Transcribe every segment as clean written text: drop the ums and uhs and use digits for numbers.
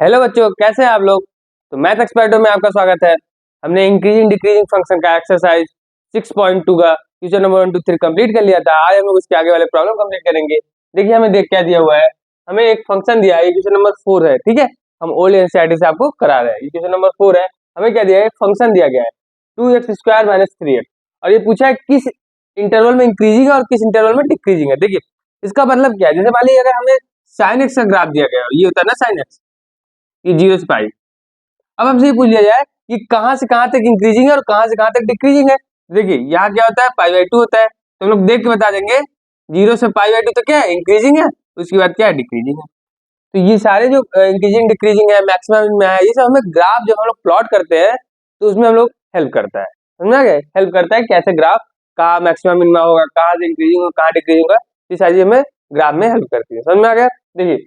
Hello बच्चों, कैसे हैं आप लोग। तो मैथ एक्सपर्टो में आपका स्वागत है। हमने इंक्रीजिंग डिक्रीजिंग फंक्शन का एक्सरसाइज 6.2 का क्वेश्चन नंबर 1 2 3 कंप्लीट कर लिया था। आज हम लोग उसके आगे वाले प्रॉब्लम कंप्लीट करेंगे। देखिए हमें देख क्या दिया हुआ है। हमें एक फंक्शन दिया है, क्वेश्चन नंबर 4 है। ठीक है, हम ओल्ड एनसीईआरटी से आपको करा रहे हैं। ये क्वेश्चन नंबर 4 है। हमें क्या दिया है, एक फंक्शन दिया गया है 2x² - 3x, और ये पूछा है किस इंटरवल में इंक्रीजिंग है और किस इंटरवल में डिक्रीजिंग है। देखिए इसका मतलब क्या है, जैसे मान लीजिए अगर हमें sin x का ग्राफ दिया गया है, ये होता है ना sin x, ये 0 से पाई। अब हमसे ये पूछ लिया जाए कि कहां से कहां तक इंक्रीजिंग है और कहां से कहां तक डिक्रीजिंग है। देखिए यहाँ क्या होता है, π/2 होता है, तो हम लोग देख के बता देंगे 0 से π/2 तो क्या है, इंक्रीजिंग है, उसके बाद क्या है, डिक्रीजिंग है। तो ये सारे जो इंक्रीजिंग डिक्रीजिंग है, मैक्सिमम में है, ये सब हमें ग्राफ जब हम लोग प्लॉट करते हैं तो उसमें हम लोग हेल्प करता है। समझा गया, हेल्प करता है कैसे ग्राफ कहाँ मैक्सिमम मिनिमम होगा, कहाँ से इंक्रीजिंग होगा, कहाँ डिक्रीजिंग होगा, ये सारी हमें ग्राफ में हेल्प करती है। समझ में आ गया। देखिए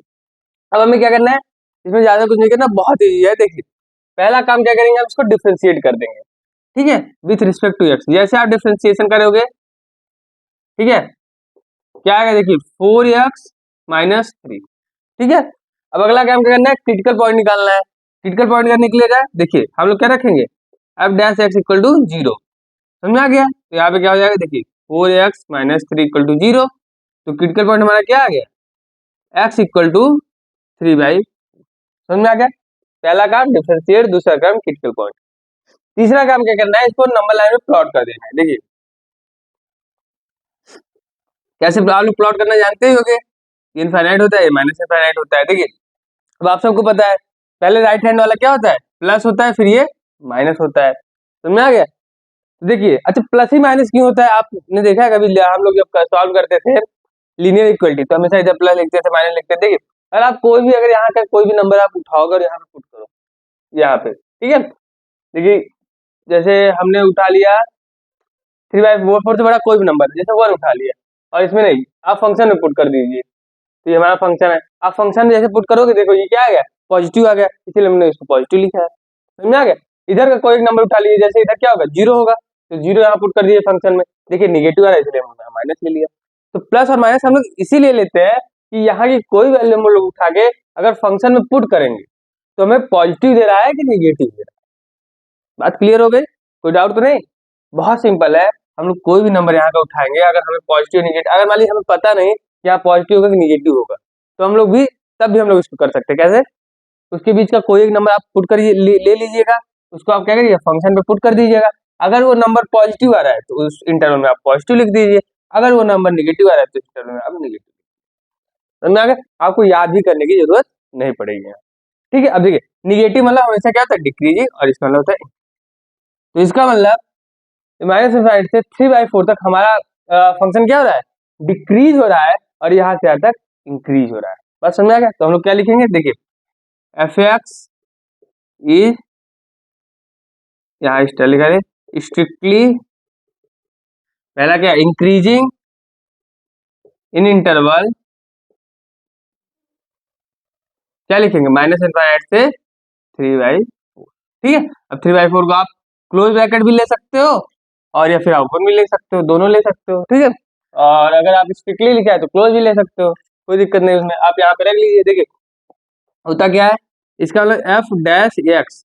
अब हमें क्या करना है, इसमें ज्यादा कुछ नहीं करना, बहुत ईजी है। देखिए पहला काम क्या करेंगे, हम इसको डिफरेंशिएट कर देंगे। ठीक है, विथ रिस्पेक्ट टू एक्स। जैसे आप डिफरेंशिएशन करोगे, ठीक है, क्या आएगा, देखिए 4x - 3। ठीक है, अब अगला काम क्या करना है, क्रिटिकल पॉइंट निकालना है। क्रिटिकल पॉइंट करने के लिए क्या, देखिए हम लोग क्या रखेंगे, f' = 0। समझ आ गया। तो यहाँ पे क्या हो जाएगा, देखिए 4x - 3 = 0। तो क्रिटिकल पॉइंट हमारा क्या आ गया, x = 3/4। समझ में आ गया। पहला काम डिफरेंशिएट, दूसरा काम क्रिटिकल पॉइंट। तीसरा काम क्या करना है, इसको नंबर लाइन में प्लॉट कर देना है। देखिए कैसे आप लोग प्लॉट करना जानते ही होंगे, इनफाइनाइट होता है, माइनस इनफाइनाइट होता है। देखिए अब आप सबको पता है, पहले राइट हैंड वाला क्या होता है, प्लस होता है, फिर ये माइनस होता है। समझ में आ गया। देखिए अच्छा, प्लस ही माइनस क्यों होता है, आपने देखा है कभी, हम लोग जब सॉल्व करते थे लीनियर इक्वलिटी तो हमेशा इधर प्लस लिखते थे, माइनस लिखते थे। देखिए अगर आप कोई भी, अगर यहाँ का कोई भी नंबर आप उठाओगे और यहाँ पे पुट करो, यहाँ पे, ठीक है, देखिए जैसे हमने उठा लिया 3/4 से बड़ा कोई भी नंबर, जैसे 1 उठा लिया, और इसमें नहीं, आप फंक्शन में पुट कर दीजिए। तो ये हमारा फंक्शन है, आप फंक्शन में जैसे पुट करोगे, देखो ये क्या आ गया, पॉजिटिव आ गया, इसलिए हमने इसको पॉजिटिव लिखा है। समझ में आ गया। इधर का कोई एक नंबर उठा लीजिए, जैसे इधर क्या होगा, 0 होगा, तो 0 यहाँ पुट कर दीजिए फंक्शन में। देखिए निगेटिव आ रहा है, इसलिए हमने माइनस ले लिया। तो प्लस और माइनस हम लोग इसीलिए लेते हैं कि यहाँ की कोई वैल्यू हम लोग उठा के अगर फंक्शन में पुट करेंगे तो हमें पॉजिटिव दे रहा है कि निगेटिव दे रहा है। बात क्लियर हो गई, कोई डाउट तो नहीं। बहुत सिंपल है, हम लोग कोई भी नंबर यहाँ का उठाएंगे, अगर हमें पॉजिटिव निगेटिव, अगर मान लीजिए हमें पता नहीं कि यहाँ पॉजिटिव होगा कि निगेटिव होगा, तो हम लोग भी तब भी हम लोग इसको कर सकते हैं। कैसे, उसके बीच का कोई एक नंबर आप पुट कर ले लीजिएगा, उसको आप क्या करिए, फंक्शन पे पुट कर दीजिएगा। अगर वो नंबर पॉजिटिव आ रहा है तो उस इंटरवल में आप पॉजिटिव लिख दीजिए, अगर वो नंबर निगेटिव आ रहा है तो इंटरवल में आप निगेटिव। समझ में, आपको याद भी करने की जरूरत नहीं पड़ेगी। ठीक है, अब देखिए निगेटिव मतलब हमेशा क्या होता है, डिक्रीजिंग, और इसका मतलब होता है, तो इसका मतलब -∞ से 3/4 तक हमारा फंक्शन क्या हो रहा है, डिक्रीज हो रहा है, और यहाँ से यहाँ तक इंक्रीज हो रहा है। बस समझ आ गया। तो हम लोग क्या लिखेंगे, देखिए f(x) इज, यहाँ स्टाइल लिखा है, स्ट्रिक्टली, पहला क्या, इंक्रीजिंग इन इंटरवल, क्या लिखेंगे, -∞ से 3/4। ठीक है, अब 3/4 को आप क्लोज ब्रैकेट भी ले सकते हो और या फिर ओपन भी ले सकते हो, दोनों ले सकते हो। ठीक है, और अगर आप स्ट्रिक्टली लिखा है तो क्लोज भी ले सकते हो, कोई दिक्कत नहीं उसमें, आप यहाँ पे रख लीजिए। देखिए होता क्या है, इसका मतलब f'(x)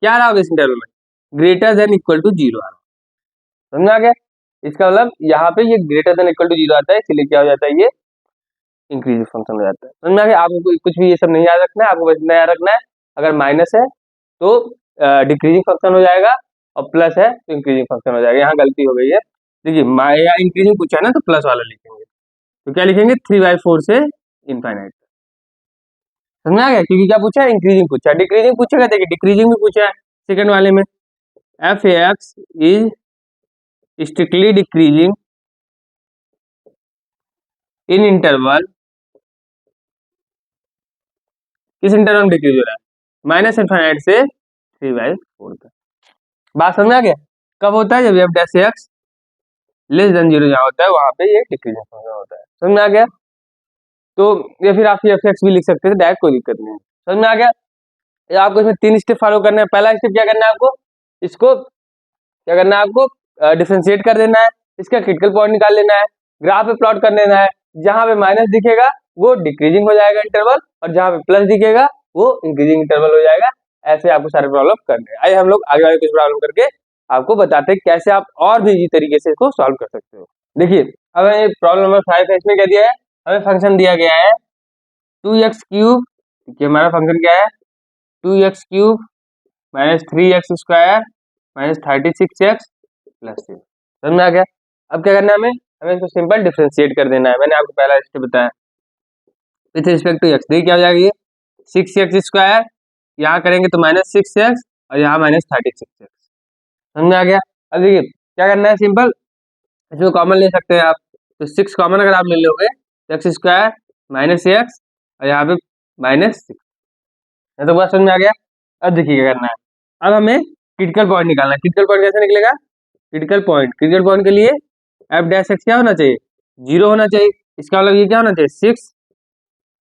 क्या रहा होगा इस इंटरवल में, ग्रेटर देन इक्वल टू 0 आ रहा है। समझ आ गया। इसका मतलब यहाँ पे ये ग्रेटर देन इक्वल टू 0 आता है, इसलिए क्या हो जाता है, ये इंक्रीज फंक्शन हो जाता है। समझ में आ गया। आपको कुछ भी ये सब नहीं याद रखना है, आपको बस इतना याद रखना है, अगर माइनस है तो डिक्रीजिंग फंक्शन हो जाएगा, और प्लस है तो इंक्रीजिंग फंक्शन हो जाएगा। यहाँ गलती हो गई है, देखिए या इंक्रीजिंग पूछा है ना, तो प्लस वाला लिखेंगे। तो क्या लिखेंगे, 3/4 से इनफाइनाइट। समझ आ गया, क्योंकि क्या पूछा है, इंक्रीजिंग पूछा है, डिक्रीजिंग पूछेगा, देखिए डिक्रीजिंग भी पूछा है सेकंड वाले में, f(x) is strictly decreasing in interval, किस इंटरवल में डिक्रीज हो रहा है, -∞ से 3/4 तक। बात समझ आ गया। कब होता है, जब f'(x) लेस देन 0 जहाँ होता है वहां पे ये डिक्रीजिंग फंक्शन होता है। समझ में आ गया। तो या फिर आप f(x) भी लिख सकते थे डायरेक्ट, कोई दिक्कत नहीं है। समझ में आ गया। आपको इसमें 3 स्टेप फॉलो करना है। पहला स्टेप क्या करना है, आपको इसको क्या करना है, आपको डिफरेंशिएट कर देना है, इसका क्रिटिकल पॉइंट निकाल लेना है, ग्राफ पे प्लॉट कर देना है। जहां पे माइनस दिखेगा वो डिक्रीजिंग हो जाएगा इंटरवल, और जहां पे प्लस दिखेगा वो इंक्रीजिंग इंटरवल हो जाएगा। ऐसे आपको सारे प्रॉब्लम करने हैं। आइए हम लोग आगे वाले कुछ प्रॉब्लम करके आपको बताते हैं कैसे आप और भी इजी तरीके से इसको सॉल्व कर सकते हो। देखिए अब ये प्रॉब्लम नंबर 5 है, इसमें क्या दिया है, हमें फंक्शन दिया गया है 2x क्यूब, देखिए हमारा फंक्शन क्या है 2x cube minus 3x square minus 36x plus 6। समझ में आ गया। अब क्या करना है हमें, हमें इसको सिंपल डिफरेंशिएट कर देना है। मैंने आपको पहला स्टेप बताया विथ रिस्पेक्ट टू एक्स। देखिए क्या हो जाएगा ये 6x स्क्वायर, यहाँ करेंगे तो माइनस 6x और यहाँ माइनस 36x। समझ में आ गया। अब देखिए क्या करना है, सिंपल इसमें कॉमन ले सकते हैं आप, तो 6 कॉमन अगर आप ले लोगे तो एक्स स्क्वायर माइनस एक्स और यहाँ पे माइनस 6। तो बात समझ में आ गया। अब देखिए क्या करना है, अब हमें क्रिटिकल पॉइंट निकालना है। क्रिटिकल पॉइंट कैसे निकलेगा, क्रिटिकल पॉइंट के लिए एफ डैश एक्स क्या होना चाहिए, 0 होना चाहिए। इसका मतलब ये क्या होना चाहिए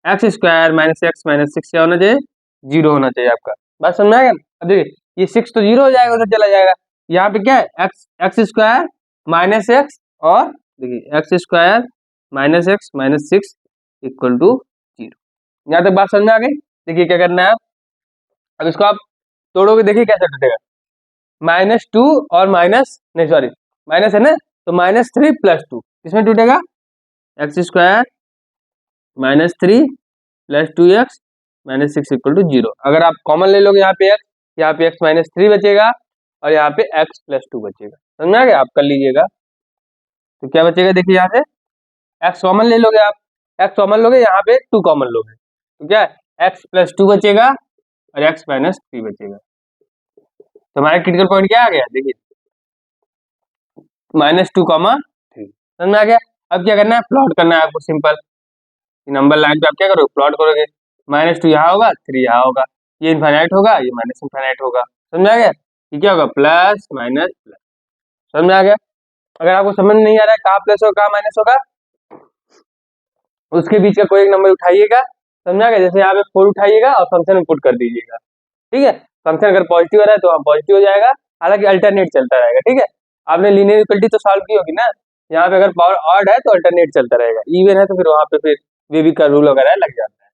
6x स्क्वायर माइनस 6 क्या होना चाहिए, 0 होना चाहिए आपका। बात समझ में आ गया। अब देखिए ये 6 तो 0 हो जाएगा, उधर चला जाएगा। यहाँ पे क्या है एक्स स्क्वायर माइनस एक्स और देखिए X square minus 6 equal to 0। यहाँ तक बात समझ में आ गई। देखिए क्या करना है, अब इसको आप तोड़ोगे, देखिए कैसे टूटेगा, -2 और माइनस है ना, तो -3 प्लस 2 किसमें टूटेगा, X square -3 plus 2x minus 6 equal to 0। अगर आप कॉमन ले लोगे यहाँ पे x -3 बचेगा और यहाँ पे x प्लस 2 बचेगा। समझ में आ गया। आप कर लीजिएगा तो क्या बचेगा, देखिए यहाँ से x कॉमन ले लोगे, आप x कॉमन लोगे, यहाँ पे 2 कॉमन लोगे तो क्या है x प्लस 2 बचेगा और x माइनस 3 बचेगा। तो हमारा क्रिटिकल पॉइंट क्या आ गया, देखिए -2, 3। समझ में आ गया। अब क्या करना है, प्लॉट करना है आपको सिंपल। नंबर लाइन पे आप क्या करोगे, प्लॉट करोगे। -2 यहाँ होगा, 3 यहाँ होगा, ये इनफाइनाइट होगा, ये माइनस इनफाइनाइट होगा। समझ में आ गया। ये क्या होगा, प्लस माइनस प्लस। समझ में आ गया। अगर आपको समझ नहीं आ रहा है कहाँ प्लस होगा कहाँ माइनस होगा, उसके बीच का कोई एक नंबर उठाइएगा। समझ में आ गया। जैसे यहाँ पे 4 उठाइएगा और फंक्शन में पुट कर दीजिएगा। ठीक है, फंक्शन अगर पॉजिटिव आ रहा है तो पॉजिटिव हो जाएगा, हालांकि अल्टरनेट चलता रहेगा। ठीक है, आपने लीनियर इक्वलिटी तो सॉल्व की होगी ना, यहाँ पे अगर पावर ऑड है तो अल्टरनेट चलता रहेगा, इवन है तो फिर वहां पे फिर वेवी का रूल वगैरह लग जाता है।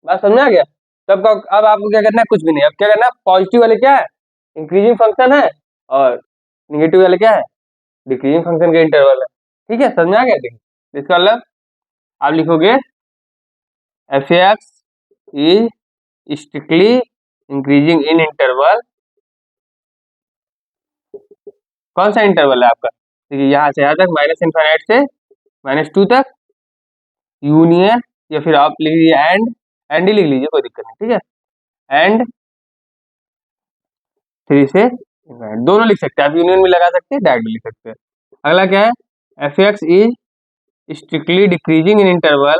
बात समझ में आ गया। तब अब आपको क्या करना है, कुछ भी नहीं। अब क्या करना है, पॉजिटिव वाले क्या है, इंक्रीजिंग फंक्शन है, और निगेटिव वाले क्या है, डिक्रीजिंग फंक्शन के इंटरवल है। ठीक है, समझ में आ गया। देखिए इसका मतलब आप लिखोगे F x is strictly increasing in interval. कौन सा इंटरवल है आपका, देखिए यहाँ से यहाँ तक माइनस इनफाइनाइट से -2 तक, यूनियन, या फिर आप लिख लीजिए एंड ही लिख लीजिए, कोई दिक्कत नहीं। ठीक है, एंड 3 से इनफाइनाइट, दोनों लिख सकते हैं आप, यूनियन भी लगा सकते हैं, डायरेक्ट भी लिख सकते हैं। अगला क्या है, F x is strictly decreasing in interval.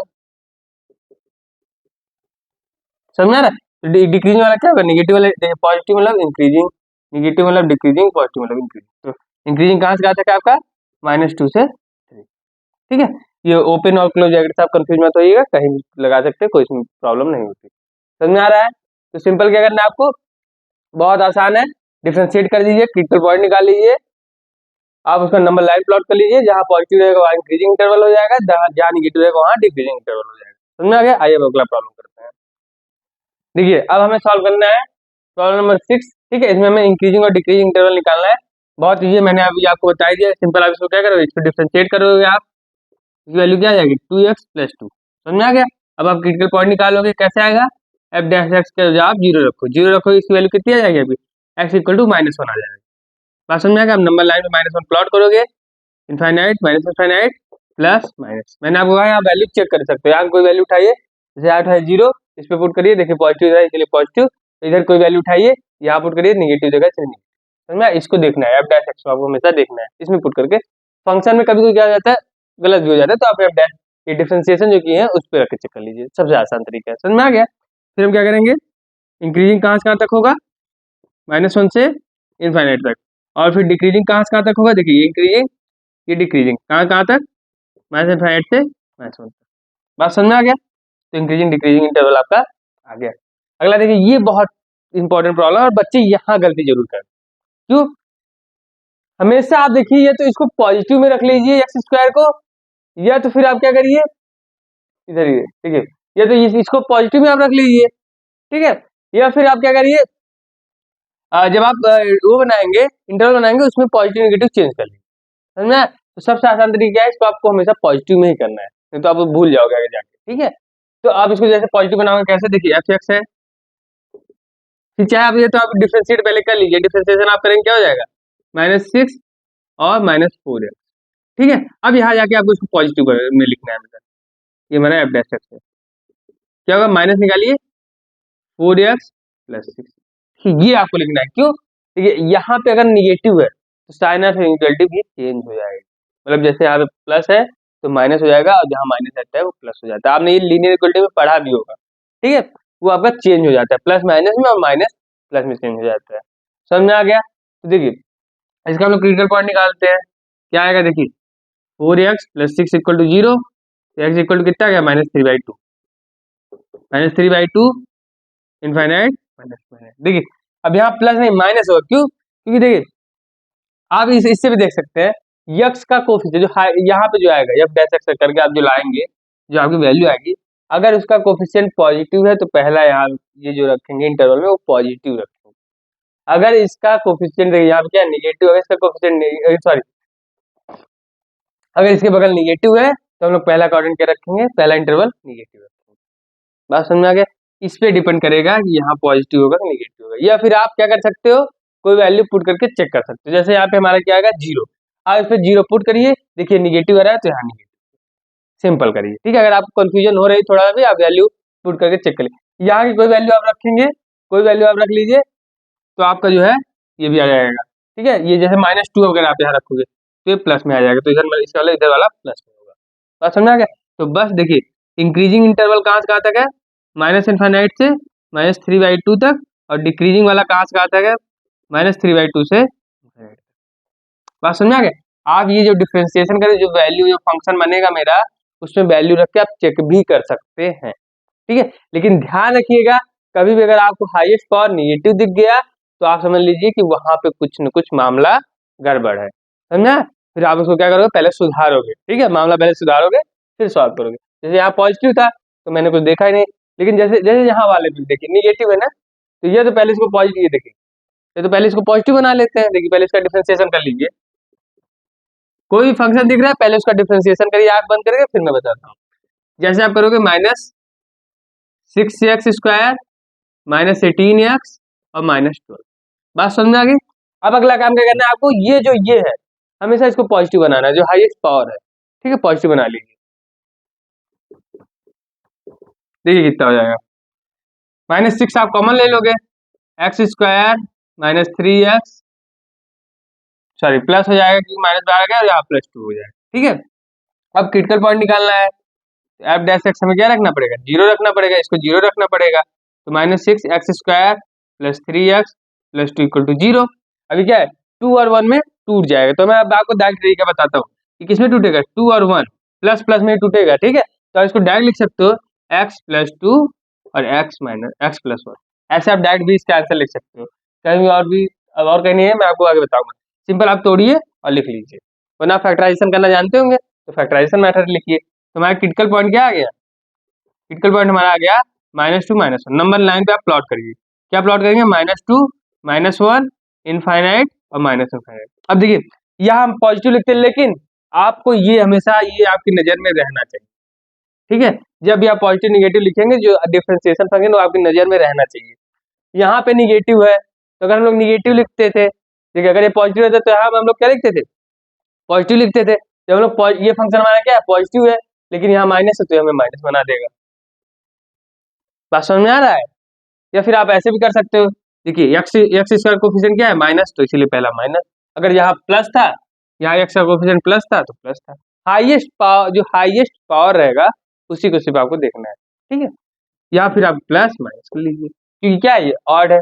समझा ना। डिक्रीजिंग वाला क्या होगा, निगेटिव वाला, पॉजिटिव मतलब इंक्रीजिंग, निगेटिव मतलब डिक्रीजिंग, पॉजिटिव मतलब इंक्रीजिंग। तो इंक्रीजिंग कहाँ से कहाँ तक है आपका, -2 से 3। ठीक है, ये ओपन और क्लोज ब्रैकेट से आप कंफ्यूज मत होइएगा, कहीं भी लगा सकते हैं, कोई इसमें प्रॉब्लम नहीं होती। समझ में आ रहा है। तो सिंपल क्या करना है आपको, बहुत आसान है, डिफरेंशिएट कर लीजिए, क्रिटिकल पॉइंट निकाल लीजिए, आप उसका नंबर लाइन प्लॉट कर लीजिए, जहाँ पॉजिटिव रहेगा वहाँ इंक्रीजिंग इंटरवल हो जाएगा, जहाँ निगेटिव रहेगा वहाँ डिक्रीजिंग इंटरवल हो जाएगा। समझ में आ गया। आइए अगला प्रॉब्लम करते हैं। देखिए अब हमें सॉल्व करना है प्रॉब्लम नंबर 6। ठीक है, इसमें हमें इंक्रीजिंग और डिक्रीजिंग इंटरवल निकालना है। बहुत ईजी, मैंने अभी आपको बता दिया। सिंपल आप इसको क्या करोगे, इसको डिफरेंशिएट करोगे आप, इसकी वैल्यू क्या आ जाएगी 2x प्लस 2। समझ में आ गया। अब आप क्रिटिकल पॉइंट निकालोगे, कैसे आएगा, एफ डैश एक्स का जगह आप 0 रखो, 0 रखो, इसकी वैल्यू कितनी आ जाएगी, अभी x इक्वल टू -1 आ जाएगा। बात समझ में आएगा। अब नंबर लाइन में -1 प्लॉट करोगे, infinite minus infinite plus minus. मैंने आपको कहा यहाँ वैल्यू चेक कर सकते हो, यहाँ कोई वैल्यू उठाइए, जैसे यहाँ उठाए 0, इस पे पुट करिए, देखिए पॉजिटिव है इसलिए पॉजिटिव, इधर कोई वैल्यू उठाइए, यहाँ पुट करिए, निगेटिव जगह इसलिए निगेटिव। समझ में, इसको देखना है, एफ डैश एक्स को आपको हमेशा देखना है, इसमें पुट करके। फंक्शन में कभी कोई क्या हो जाता है, गलत भी हो जाता है, तो आप एफ डैश ये डिफरेंशिएशन जो की है उस पर रख के चेक कर लीजिए, सबसे आसान तरीका है। समझ में आ गया। फिर हम क्या करेंगे, इंक्रीजिंग कहाँ से कहाँ तक होगा, -1 से इनफाइनाइट तक, और फिर डिक्रीजिंग कहाँ से कहाँ तक होगा, देखिए ये इंक्रीजिंग ये डिक्रीजिंग कहाँ कहाँ तक, -इनफाइनाइट से -1 तक। बात समझ में आ गया। तो इंक्रीजिंग डिक्रीजिंग इंटरवल आपका आ गया। अगला देखिए, ये बहुत इंपॉर्टेंट प्रॉब्लम है और बच्चे यहाँ गलती जरूर करें। क्यों, हमेशा आप देखिए, या तो इसको पॉजिटिव में रख लीजिए एक्स स्क्वायर को, या तो फिर आप क्या करिए, इधर ही ठीक है, या तो इसको पॉजिटिव में आप रख लीजिए, ठीक है। या फिर आप क्या करिए, जब आप वो बनाएंगे, इंटरवल बनाएंगे, उसमें पॉजिटिव नेगेटिव चेंज कर लीजिए, समझा। तो सबसे आसान तरीका है, इसको आपको हमेशा पॉजिटिव में ही करना है, नहीं तो आप भूल जाओगे आगे जाके, ठीक है। तो आप इसको जैसे पॉजिटिव बनाओगे, कैसे, देखिए एफ एक्स है, फिर चाहे आप ये तो आप डिफरेंशिएट पहले कर लीजिए, डिफरेंशिएशन आप करेंगे क्या हो जाएगा, -6 और -4x, ठीक है। अब यहाँ जाके आपको इसको पॉजिटिव में लिखना है, मतलब ये मेरा एफ डैश एक्स है, क्या होगा, माइनस निकालिए 4x + 6, ये आपको लिखना है, क्यों, देखिए यहाँ पे अगर निगेटिव है तो साइन ऑफ इनइक्वालिटी भी चेंज हो जाएगा, मतलब जैसे यहाँ पे प्लस है तो माइनस हो जाएगा, और जहाँ माइनस रहता है वो प्लस हो जाता है, आपने ये लीनियर इक्वालिटी में पढ़ा भी होगा, ठीक है। वो आपका चेंज हो जाता है, प्लस माइनस में और माइनस प्लस में चेंज हो जाता है, समझ में आ गया। तो देखिए इसका हम लोग क्रिटिकल पॉइंट निकालते हैं, क्या आएगा, देखिए 4x + 6 = 0, x इक्वल टू कितना आ गया, -3/2, -3/2 इनफाइनाइट माइनस, देखिए अब यहाँ प्लस नहीं माइनस होगा, क्यों, क्योंकि देखिए आप इससे भी देख सकते हैं, यक्स का कोफिशिएंट जो यहाँ पे जो आएगा, एफ डैश एक्स करके आप जो लाएंगे, जो आपकी वैल्यू आएगी, अगर उसका कोफिशिएंट पॉजिटिव है तो पहला यहाँ ये जो रखेंगे इंटरवल में वो पॉजिटिव रखेंगे, अगर इसका कोफिशिएंट यहाँ पे क्या निगेटिव है, इसका कोफिशिएंट सॉरी, अगर इसके बगल निगेटिव है तो हम लोग पहला क्वाड्रेंट क्या रखेंगे, पहला इंटरवल निगेटिव रखेंगे, बात समझ में आ गया। इस पे डिपेंड करेगा कि यहाँ पॉजिटिव होगा कि निगेटिव होगा, या फिर आप क्या कर सकते हो, कोई वैल्यू पुट करके चेक कर सकते हो, जैसे यहाँ पे हमारा क्या आएगा 0, आप इस पे 0 पुट करिए, देखिए निगेटिव आ रहा है तो यहाँ निगेटिव, सिंपल करिए, ठीक है। अगर आपको कंफ्यूजन हो रही है थोड़ा भी, आप वैल्यू पुट करके चेक करिए, यहाँ की कोई वैल्यू आप रखेंगे, कोई वैल्यू आप रख लीजिए, तो आपका जो है ये भी आ जाएगा, ठीक है। ये जैसे -2 अगर आप यहाँ रखोगे तो ये प्लस में आ जाएगा, तो इधर वाला प्लस में होगा, बात समझ आ गया। तो बस देखिए इंक्रीजिंग इंटरवल कहाँ से कहाँ तक है, -∞ से -3/2 तक, और डिक्रीजिंग वाला कहाँ से कहाँ तक है, -3/2 से ∞ बात समझ आ गया। आप ये जो डिफरेंशिएशन करें, जो वैल्यू जो फंक्शन बनेगा मेरा, उसमें वैल्यू रख के आप चेक भी कर सकते हैं, ठीक है। लेकिन ध्यान रखिएगा, कभी भी अगर आपको हाईएस्ट पावर निगेटिव दिख गया तो आप समझ लीजिए कि वहां पे कुछ न कुछ मामला गड़बड़ है, समझा। फिर आप उसको क्या करोगे, पहले सुधारोगे, ठीक है, मामला पहले सुधारोगे फिर सॉल्व करोगे। जैसे यहाँ पॉजिटिव था तो मैंने कुछ देखा ही नहीं, लेकिन जैसे जैसे यहाँ वाले पे देखिए निगेटिव है ना, तो ये तो पहले इसको पॉजिटिव, ये देखिए ये तो पहले इसको पॉजिटिव बना लेते हैं, देखिए पहले इसका डिफरेंशिएशन कर लीजिए, कोई भी फंक्शन दिख रहा है पहले उसका डिफरेंशिएशन करिए, आंख बंद करके, फिर मैं बताता हूँ। जैसे आप करोगे -6x² -18x और -12, बात समझ में आ गई। अब अगला काम क्या करना है आपको, ये जो ये है हमेशा इसको पॉजिटिव बनाना है, जो हाईएस्ट पावर है, ठीक है, पॉजिटिव बना लीजिए, देखिए कितना हो जाएगा, -6 आप कॉमन ले लोगे, x² -3x, सॉरी प्लस हो जाएगा क्योंकि माइनस बाहर आ गया, और यहाँ +2 हो जाएगा, ठीक है। अब क्रिटिकल पॉइंट निकालना है, एफ डैश एक्स हमें क्या रखना पड़ेगा, 0 रखना पड़ेगा, इसको 0 रखना पड़ेगा, तो -6x² + 3x + 2 = 0। अभी क्या है, 2 और 1 में टूट जाएगा, तो मैं अब आपको डायरेक्ट तरीका बताता हूँ कि किसमें टूटेगा, 2 और 1 प्लस प्लस में टूटेगा, ठीक है। तो इसको डायरेक्ट लिख सकते हो x + 2 और x - x + 1, ऐसे आप डायरेक्ट भी इसका आंसर लिख सकते हो, कहीं और भी, अब और कहीं नहीं है, मैं आपको आगे बताऊंगा, सिंपल आप तोड़िए और लिख लीजिए, वरना फैक्टराइजेशन करना जानते होंगे तो फैक्टराइजेशन मेथड लिखिए। तो हमारा क्रिटिकल पॉइंट क्या आ गया, क्रिटिकल पॉइंट हमारा आ गया -2 -1, नंबर लाइन पे आप प्लॉट करिए, क्या प्लॉट करेंगे, -2 -1 इनफाइनाइट और -इनफाइनाइट। अब देखिए यहाँ हम पॉजिटिव लिखते हैं, लेकिन आपको ये हमेशा ये आपकी नजर में रहना चाहिए, ठीक है। जब भी आप पॉजिटिव निगेटिव लिखेंगे, जो डिफरेंशिएशन फंक्शन वो आपकी नजर में रहना चाहिए। यहाँ पे निगेटिव है तो अगर हम लोग निगेटिव लिखते थे, देखिए अगर ये पॉजिटिव रहता तो यहाँ हम लोग क्या लिखते थे, पॉजिटिव लिखते थे। जब हम लोग ये फंक्शन हमारा क्या है, पॉजिटिव है, लेकिन यहाँ माइनस है तो हमें माइनस बना देगा, बात समझ में आ रहा है। या फिर आप ऐसे भी कर सकते हो, देखिए x² कोफिशिएंट क्या है, माइनस, तो इसीलिए पहला माइनस, अगर यहाँ प्लस था, यहाँ x का कोफिशिएंट प्लस था तो प्लस था, हाईएस्ट पावर, जो हाईएस्ट पावर रहेगा उसी को सिर्फ आपको देखना है, ठीक है। या फिर आप प्लस माइनस कर लीजिए, क्योंकि क्या है, ये ऑड है,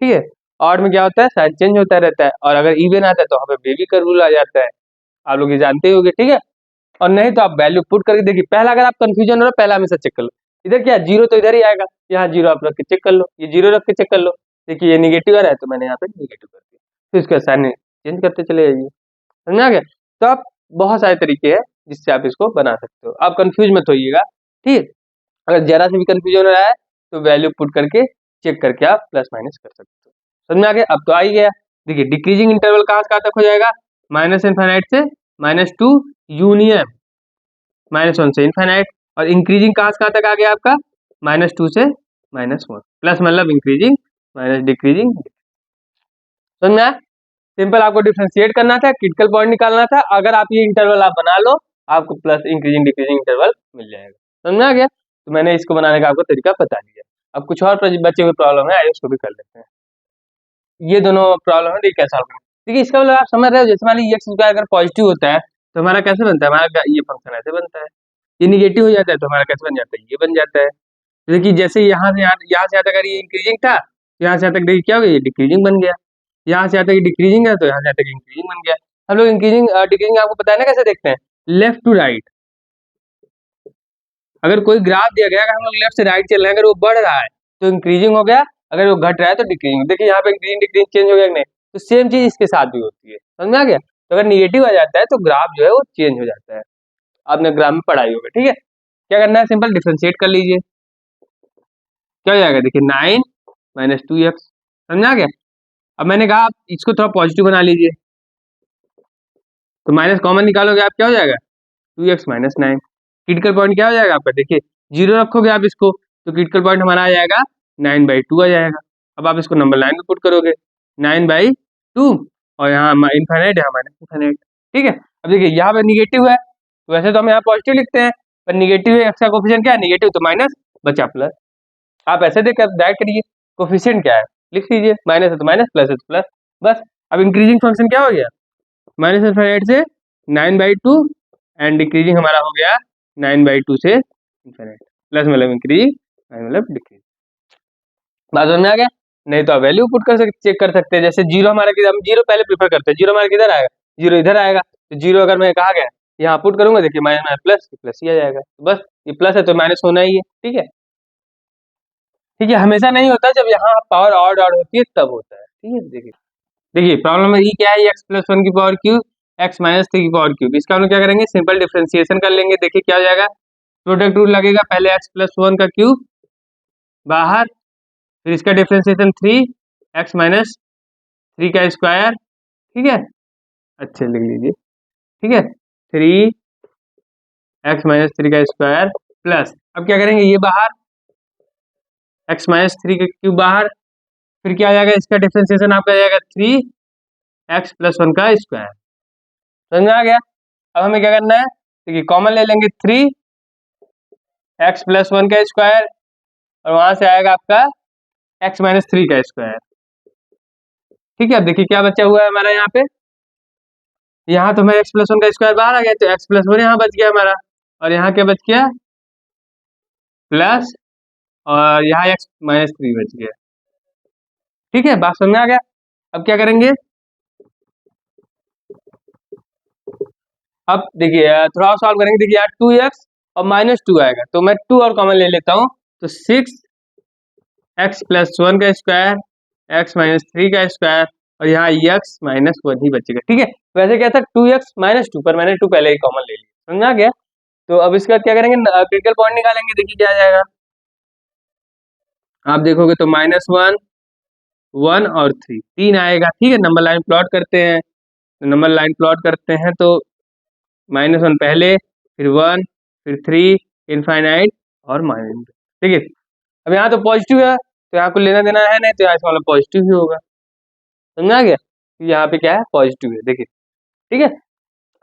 ठीक है। ऑड में क्या होता है, साइन चेंज होता रहता है, और अगर इवन आता है तो वहाँ पे बेबी कर्व रूल आ जाता है, आप लोग ये जानते ही होंगे, ठीक है। और नहीं तो आप वैल्यू पुट करके देखिए, पहला अगर आप कंफ्यूजन हो रहा है पहला हमेशा चेक कर लो, इधर क्या 0 तो इधर ही आएगा, यहाँ 0 आप रख के चेक कर लो, ये 0 रख के चेक कर लो, देखिए ये निगेटिव आ रहा है तो मैंने यहाँ पे निगेटिव कर दिया, फिर इसका साइन चेंज करते चले जाइए, समझ आ गया। तो आप बहुत सारे तरीके हैं जिससे आप इसको बना सकते हो, आप कंफ्यूज मत होइएगा, ठीक है। अगर जरा से भी कंफ्यूजन हो रहा है तो वैल्यू पुट करके चेक करके आप प्लस माइनस कर सकते हो। समझ में आ गया? अब तो आ ही गया। देखिए डिक्रीजिंग इंटरवल कहाँ से कहाँ तक हो जाएगा, माइनस इनफाइनाइट से -2 यूनियन -1 से इनफाइनाइट, और इंक्रीजिंग कहाँ से कहाँ तक आ गया आपका, -2 से -1, प्लस मतलब इंक्रीजिंग माइनस डिक्रीजिंग। समझ में आया? सिंपल आपको डिफरेंशिएट करना था, क्रिटिकल पॉइंट निकालना था। अगर आप ये इंटरवल आप बना लो, आपको प्लस इंक्रीजिंग डिक्रीजिंग इंटरवल मिल जाएगा। समझ में आ गया? तो मैंने इसको बनाने का आपको तरीका बता दिया। अब कुछ और बच्चे हुए प्रॉब्लम है, आइए उसको भी कर लेते हैं। ये दोनों प्रॉब्लम है, कैसे सॉल्व करें? देखिए इसका मतलब आप समझ रहे हो, जैसे मान लीजिए एक्स स्क्वायर अगर पॉजिटिव होता है तो हमारा कैसे बनता है, हमारा ये फंक्शन ऐसे बनता है। ये निगेटिव हो जाता है तो हमारा कैसे बन जाता है, ये बन जाता है। देखिए जैसे यहाँ से यहाँ से अगर ये इंक्रीजिंग था तो यहाँ से यहाँ तक देखिए क्या हो गया, ये डिक्रीजिंग बन गया। यहाँ से यहाँ तक डिक्रीजिंग है तो यहाँ से यहाँ तक इंक्रीजिंग बन गया। हम लोग इंक्रीजिंग डिक्रीजिंग आपको पता है ना कैसे देखते हैं, लेफ्ट टू राइट। अगर कोई ग्राफ दिया गया, अगर हम लोग लेफ्ट से राइट चल रहे हैं, अगर वो बढ़ रहा है तो इंक्रीजिंग हो गया, अगर वो घट रहा है तो डिक्रीजिंग। देखिए यहाँ पे इंक्रीजिंग डिक्रीजिंग चेंज हो गया कि नहीं, तो सेम चीज इसके साथ भी होती है। समझ में आ गया? तो अगर निगेटिव आ जाता है तो ग्राफ जो है वो चेंज हो जाता है। आपने ग्राफ में पढ़ाई होगा, ठीक है। क्या करना है, सिंपल डिफरेंशिएट कर लीजिए। क्या हो जाएगा, देखिए 9 - 2x। समझ आ गया? अब मैंने कहा आप इसको थोड़ा पॉजिटिव बना लीजिए, तो माइनस कॉमन निकालोगे आप, क्या हो जाएगा 2x - 9। क्रिटिकल पॉइंट क्या हो जाएगा आपका, देखिए 0 रखोगे आप इसको तो क्रिटिकल पॉइंट हमारा आ जाएगा 9/2 आ जाएगा। अब आप इसको नंबर लाइन में पुट करोगे 9/2, और यहाँ इनफाइनाइट, यहाँ माइनस इनफाइनाइट। ठीक है। अब देखिए यहाँ पे निगेटिव है तो वैसे तो हम यहाँ पॉजिटिव लिखते हैं, पर निगेटिव है, एक्स का कोफिशिएंट क्या है, निगेटिव, तो माइनस बचा प्लस। आप ऐसे देख डायरेक्ट करिए, कोफिशिएंट क्या है लिख लीजिए, माइनस है तो माइनस, प्लस है तो प्लस, बस। अब इंक्रीजिंग फंक्शन क्या हो गया, माइनस इनफाइनाइट से 9/2, एंड डिक्रीजिंग हमारा हो गया 9/2 से इनफाइनाइट। प्लस मतलब इंक्रीजिंग, मतलब डिक्रीजिंग। बात समझ में आ गया? नहीं तो आप वैल्यू पुट कर सकते, चेक कर सकते हैं। जैसे जीरो हमारा किधर, हम जीरो पहले प्रीफर करते हैं, जीरो हमारा किधर आएगा, जीरो इधर आएगा। तो जीरो अगर मैं कहा गया यहाँ पुट करूंगा, देखिए माइनस प्लस प्लस ही आ जाएगा, बस। ये प्लस है तो माइनस होना ही है, ठीक है। ठीक है, हमेशा नहीं होता, जब यहाँ पावर ऑड ऑड होती है तब होता है, ठीक है। देखिए देखिए प्रॉब्लम में ये क्या है, x+1 की पावर क्यूब, x-3 की पावर क्यूब। इसका हम लोग क्या करेंगे, सिंपल डिफरेंशिएशन कर लेंगे। देखिए क्या हो जाएगा, प्रोडक्ट रूल लगेगा, पहले x+1 का क्यूब बाहर, फिर इसका डिफरेंशिएशन 3, x-3 का स्क्वायर, ठीक है, अच्छे लिख लीजिए, ठीक है, 3 x-3 का स्क्वायर प्लस, अब क्या करेंगे, ये बाहर, x-3 का क्यूब बाहर, फिर क्या आ जाएगा, इसका डिफरेंशिएशन आपका आ जाएगा 3x+1 का स्क्वायर। समझ में आ गया? अब हमें क्या करना है, देखिए कॉमन ले लेंगे 3x+1 का स्क्वायर, और वहां से आएगा आपका x-3 का स्क्वायर। ठीक है। अब देखिए क्या बचा हुआ है हमारा यहाँ पे, यहाँ तो हमारे x+1 का स्क्वायर बाहर आ गया, तो x+1 यहाँ बच गया हमारा, और यहाँ क्या बच गया, प्लस, और यहाँ x-3 बच गया। ठीक है, बात समझ में आ गया? अब क्या करेंगे, अब देखिए थोड़ा सॉल्व करेंगे। देखिए यार 2x और -2 आएगा, तो मैं 2 और कॉमन ले लेता हूँ, तो 6x+1 का स्क्वायर, x-3 का स्क्वायर, और यहाँ x-1 ही बचेगा। ठीक है, वैसे क्या था 2x-2, पर मैंने 2 पहले ही कॉमन ले लिया। समझ आ गया? तो अब इसके बाद क्या करेंगे, क्रिटिकल पॉइंट निकालेंगे। देखिए क्या आ जाएगा, आप देखोगे तो -1, 1 और 3, 3 आएगा। ठीक है, नंबर लाइन प्लॉट करते हैं, नंबर लाइन प्लॉट करते हैं तो -1 पहले, फिर 1, फिर 3, इनफाइनाइट, और माइनस। ठीक है, अब यहाँ तो पॉजिटिव है तो यहाँ को लेना देना है नहीं, तो यहाँ से वाला पॉजिटिव ही होगा। समझ आ गया? यहाँ पे क्या है, पॉजिटिव है। देखिए ठीक है,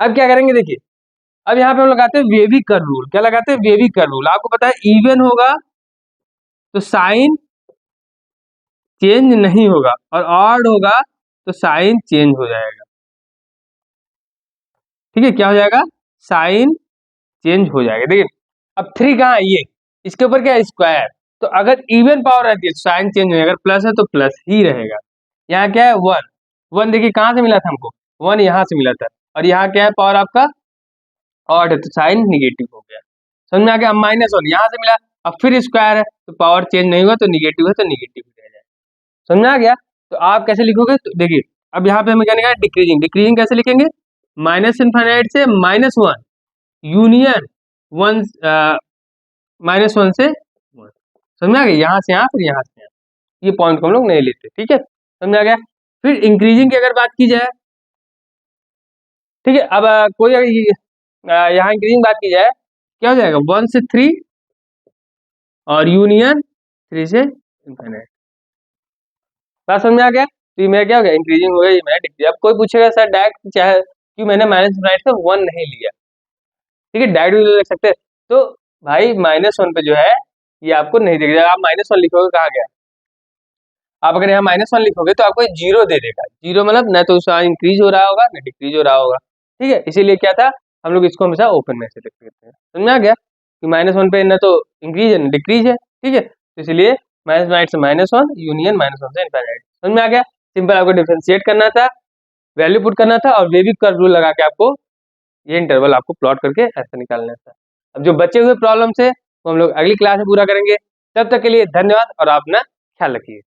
अब क्या करेंगे, देखिए अब यहाँ पे हम लगाते हैं वेवी कर्व रूल। क्या लगाते हैं, वेवी कर्व रूल। आपको पता है इवन होगा तो साइन चेंज नहीं होगा, और ऑड होगा तो साइन चेंज हो जाएगा। ठीक है, क्या हो जाएगा, साइन चेंज हो जाएगा। देखिए अब 3 कहाँ है, ये इसके ऊपर क्या है, स्क्वायर, तो अगर इवन पावर रहती है तो साइन चेंज नहीं, अगर प्लस है तो प्लस ही रहेगा। यहाँ क्या है 1, 1 देखिए कहाँ से मिला था हमको, 1 यहाँ से मिला था, और यहाँ क्या है पावर आपका ऑड है तो साइन निगेटिव हो गया। समझ में आ गया? अब -1 यहाँ से मिला, अब फिर स्क्वायर है तो पावर चेंज नहीं हुआ, तो निगेटिव है तो निगेटिव रह जाएगा। समझ में आ गया? तो आप कैसे लिखोगे, तो देखिए अब यहाँ पे हमें क्या लिखा है, डिक्रीजिंग। डिक्रीजिंग कैसे लिखेंगे, -इनफाइनाइट से -1 यूनियन 1, -1 से 1। समझ में आ गया, यहाँ से यहाँ फिर यहाँ से यहाँ, ये पॉइंट को हम लोग नहीं लेते, ठीक है, समझ में आ गया। फिर इंक्रीजिंग की अगर बात की जाए, ठीक है, अब कोई अगर यहाँ इंक्रीजिंग बात की जाए, क्या हो जाएगा, 1 से 3 और यूनियन 3 से इनफाइनाइट। बात समझ में आ गया, तो ये मेरा क्या हो गया, इंक्रीजिंग हो गया, ये मेरा डिक्रीज। अब कोई पूछेगा सर डायरेक्ट चाहे क्यों मैंने माइनस इनफाइनाइट से 1 नहीं लिया, ठीक है, डायरेक्ट भी लिख सकते हैं। तो भाई -1 पे जो है ये आपको नहीं देगा, आप -1 लिखोगे कहाँ गया, आप अगर यहाँ -1 लिखोगे तो आपको 0 दे देगा, 0 मतलब न तो उसका इंक्रीज हो रहा होगा न डिक्रीज हो रहा होगा, ठीक है, इसीलिए क्या था, हम लोग इसको हमेशा ओपन में से लिख देते हैं। समझ में आ गया कि -1 पे न तो इंक्रीज है न डिक्रीज है, ठीक है, तो इसलिए -1 से -1 यूनियन -1 से इनफाइनाइट। समझ में आ गया, सिंपल आपको डिफरेंशिएट करना था, वैल्यू पुट करना था और वेवी कर्व रूल लगा के आपको ये इंटरवल आपको प्लॉट करके ऐसा निकालना था। अब जो बचे हुए प्रॉब्लम है वो हम लोग अगली क्लास में पूरा करेंगे, तब तक के लिए धन्यवाद और आप अपना ख्याल रखिए।